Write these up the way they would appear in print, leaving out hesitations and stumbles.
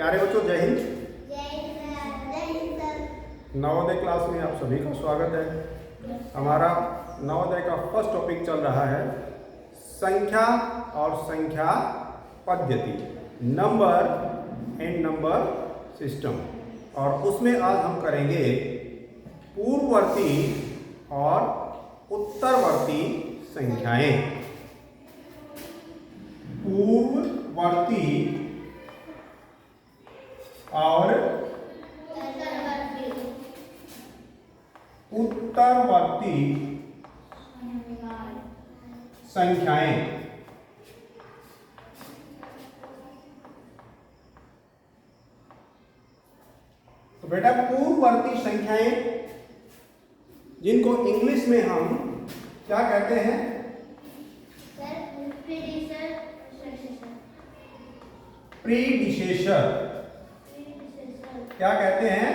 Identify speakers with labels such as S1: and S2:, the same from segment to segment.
S1: प्यारे बच्चों, जय हिंद।
S2: जय हिंद सर।
S1: नवोदय क्लास में आप सभी का स्वागत है। हमारा नवोदय का फर्स्ट टॉपिक चल रहा है संख्या और संख्या पद्धति, नंबर एंड नंबर सिस्टम। और उसमें आज हम करेंगे पूर्ववर्ती और उत्तरवर्ती संख्याएं। पूर्ववर्ती और उत्तरवर्ती संख्याएं। तो बेटा, पूर्ववर्ती संख्याएं जिनको इंग्लिश में हम क्या कहते हैं? प्रीडिसेसर। क्या कहते हैं?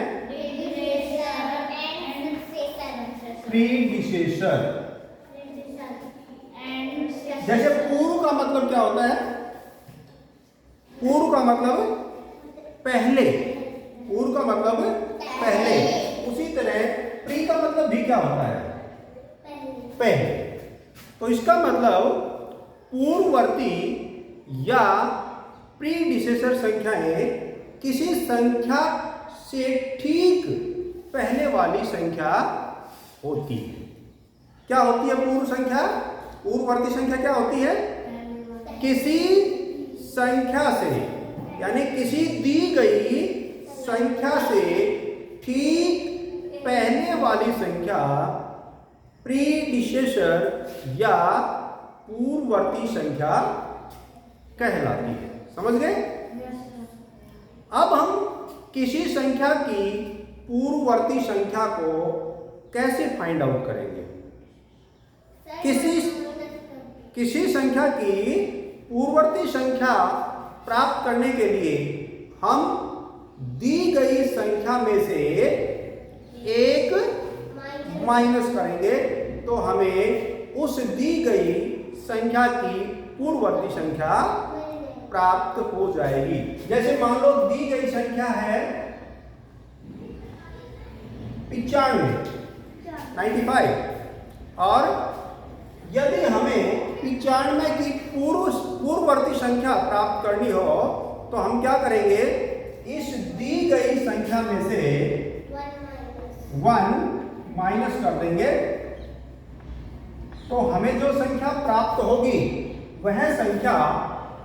S1: प्रीडिसेसर। जैसे पूर्व का मतलब क्या होता है? पूर्व का मतलब पहले। पूर्व का मतलब पहले। उसी तरह प्री का मतलब भी क्या होता है? पहले। तो इसका मतलब पूर्ववर्ती या प्रीडिसेसर संख्याएं किसी संख्या से ठीक पहले वाली संख्या होती है। क्या होती है पूर्व संख्या? पूर्ववर्ती संख्या क्या होती है? किसी संख्या से, यानी किसी दी गई संख्या से ठीक पहले वाली संख्या प्रीडिसेसर या पूर्ववर्ती संख्या कहलाती है। समझ गए? अब हम किसी संख्या की पूर्ववर्ती संख्या को कैसे फाइंड आउट करेंगे? किसी संख्या की पूर्ववर्ती संख्या प्राप्त करने के लिए हम दी गई संख्या में से एक माइनस करेंगे, तो हमें उस दी गई संख्या की पूर्ववर्ती संख्या प्राप्त हो जाएगी। जैसे मान लो दी गई संख्या है 95, 95, और यदि हमें 95 की पूर्ववर्ती संख्या प्राप्त करनी हो तो हम क्या करेंगे? इस दी गई संख्या में से 1 माइनस कर देंगे, तो हमें जो संख्या प्राप्त होगी वह संख्या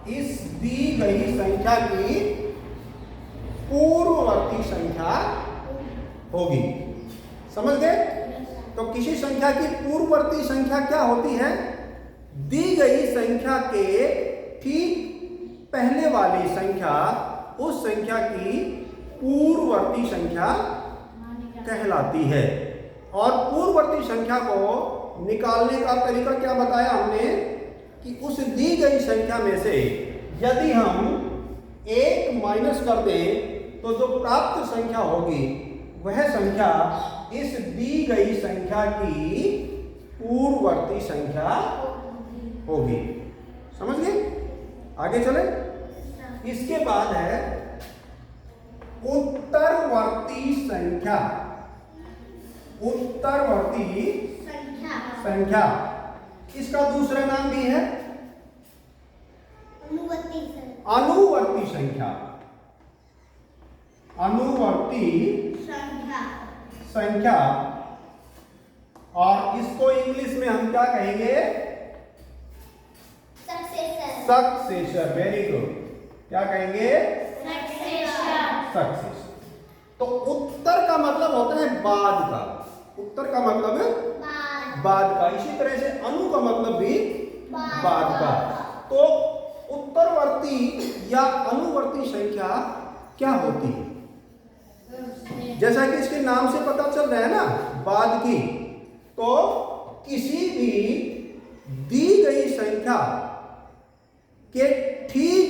S1: इस दी गई संख्या की पूर्ववर्ती संख्या होगी। समझ गए? तो किसी संख्या की पूर्ववर्ती संख्या क्या होती है? दी गई संख्या के ठीक पहले वाली संख्या उस संख्या की पूर्ववर्ती संख्या कहलाती है। और पूर्ववर्ती संख्या को निकालने का तरीका क्या बताया हमने? कि उस दी गई संख्या में से यदि हम 1 माइनस कर दें तो जो प्राप्त संख्या होगी वह संख्या इस दी गई संख्या की पूर्ववर्ती संख्या होगी। समझ गए? आगे चले। इसके बाद है उत्तरवर्ती संख्या। उत्तरवर्ती संख्या, इसका दूसरा नाम भी है अनुवर्ती संख्या। अनुवर्ती संख्या, और इसको इंग्लिश में हम क्या कहेंगे? सक्सेसर। Very good. क्या कहेंगे? सक्सेसर। तो उत्तर का मतलब होता है बाद का। उत्तर का मतलब बाद का। इसी तरह से अनु का मतलब भी बाद का। तो उत्तरवर्ती या अनुवर्ती संख्या क्या होती है? जैसा कि इसके नाम से पता चल रहा है ना, बाद की। तो किसी भी दी गई संख्या के ठीक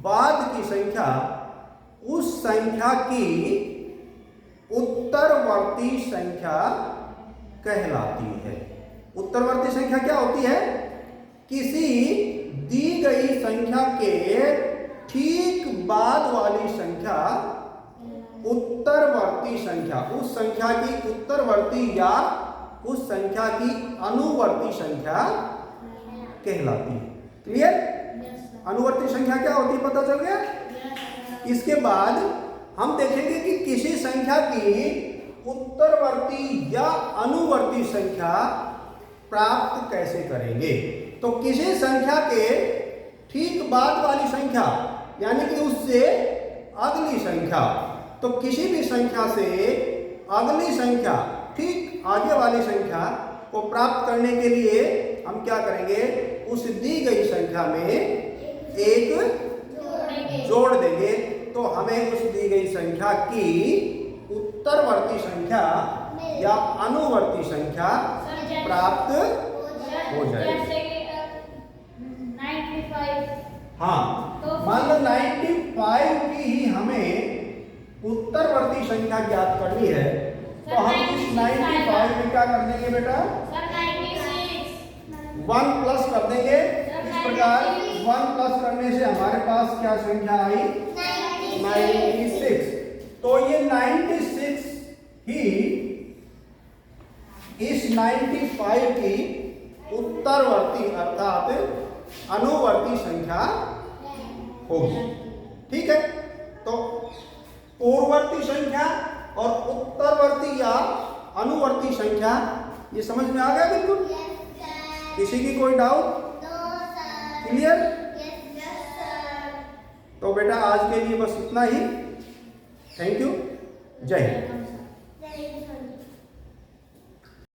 S1: बाद की संख्या उस संख्या की उत्तरवर्ती संख्या कहलाती है। उत्तरवर्ती संख्या क्या होती है? किसी दी गई संख्या के ठीक बाद वाली संख्या उत्तरवर्ती संख्या, उस संख्या की उत्तरवर्ती या उस संख्या की अनुवर्ती संख्या कहलाती है। क्लियर? अनुवर्ती संख्या क्या होती है पता चल गया? इसके बाद हम देखेंगे कि किसी संख्या की उत्तरवर्ती या अनुवर्ती संख्या प्राप्त कैसे करेंगे। तो किसी संख्या के ठीक बाद वाली संख्या यानी कि उससे अगली संख्या, तो किसी भी संख्या से अगली संख्या ठीक आगे वाली संख्या को प्राप्त करने के लिए हम क्या करेंगे, उस दी गई संख्या में एक जोड़ देंगे, तो हमें उस दी गई संख्या की उत्तरवर्ती संख्या या अनुवर्ती संख्या प्राप्त हो जाएगी। हाँ, मान लो 95 की ही हमें उत्तरवर्ती संख्या ज्ञात करनी है, तो हम इस 95 में क्या कर देंगे बेटा, 1 प्लस कर देंगे। इस प्रकार 1 प्लस करने से हमारे पास क्या संख्या आई, 96। तो ये 96 ही इस 95 की उत्तरवर्ती अर्थात अनुवर्ती संख्या होगी। ठीक है, तो पूर्ववर्ती संख्या और उत्तरवर्ती या अनुवर्ती संख्या ये समझ में आ गया बिल्कुल? किसी की कोई डाउट? क्लियर? तो बेटा आज के लिए बस इतना ही। थैंक यू, जय हिंद।